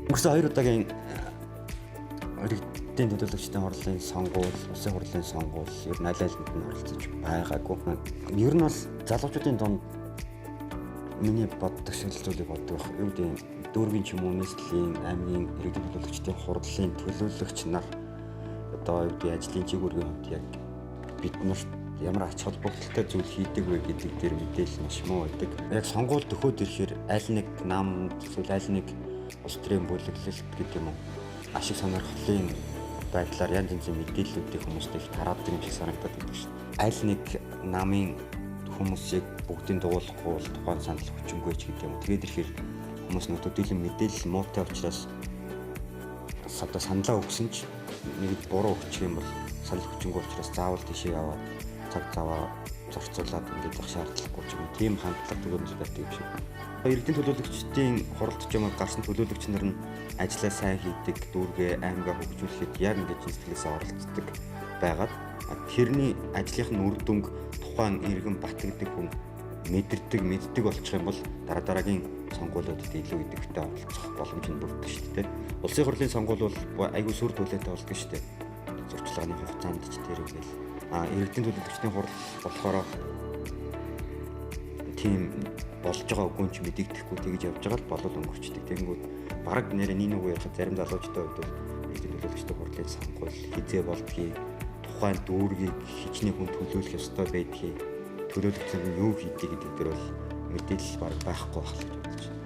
Өнгөрсөн 2 удаагийн иргэдийн төлөөлөгчдийн хурлын сонгуул, улсын хурлын сонгуул ер нь аль альнд нь оролцож байгаагүй. Ер нь бол залуучуудын дунд миний боддог зүйлийг боддог. Юу гэдэг дүүргийн ч юм уу нийслэлийн аймгийн иргэдийн төлөөлөгчдийн хурлын төлөөлөгч нар одоо юу гэдэг ажлын чиглэлийн хувьд яг бид нарт ямар ач холбогдолтой зүйл хийдэг вэ гэдэг дээр мэдээлэл маш муу байдаг. Яг сонгуул төхөөд ирэхээр аль нэг нам эсвэл аль нэг улс төрийн бүлэглэлт гэдэг юм уу ашиг сонирхлын байдлаар янз янзын мэдээллүүдийг хүмүүст их тараадаг юм шиг санагдаад байдаг шүү дээ. Аль нэг намын хүмүүсийг бүгдийг дуулахгүй бол тухайн санал хүчингүй ч гэдэг юм. Тэгээд ирэхээр хүмүүс төдийлөн мэдээлэл муутай учраас одоо саналаа өгсөн ч нэг буруу өгчих юм бол санал хүчингүй учраас заавал тийшээ яваад цаг цаваа зорцуулаад ингэж явах шаардлагагүй ч юм. Тийм хандлага төгөөмж байдаг юм шиг. Иргэдийн төлөөлөгчдийн хуралд ч юм уу гарсан төлөөлөгч нар нь ажлаа сайн хийдэг, дүүргээ аймгаа хөгжүүлэхэд яг ингэж сэтгэлээсээ оролцдог байгаад тэрний ажлынх нь үр дүнг тухайн иргэн бат гэдэг хүн мэддэг болчих юм бол дараагийн сонгуулиудад илүү идэвхтэй оролцох боломж нь бүрддэг шүү дээ. Улсын хурлын сонгуул бол айгүй сүр төлөөтэй болдог шүү дээ. Зурчлагын хугацаанд ч тэр ингээл иргэдийн төлөөлөгчдийн хурал болохоор тийм болж байгаа үгүй ч мэдэгдэхгүй тэгж явж байгаа л болол өнгөрчдөг. Тэгэнгүүт бараг нэрээ нэг үеийнхээ зарим залуучдын хувьд бол иргэдийн төлөөлөгчдийн хурлын сонгуул хизээ болдгийг тухайн дүүргийг хичнээн хүн төлөөлөх ёстой байдгийг төлөөлөгчид нь юу хийдэг гэдэг дээр бол мэдээлэл бараг байхгүй байх л гэж бодож байна.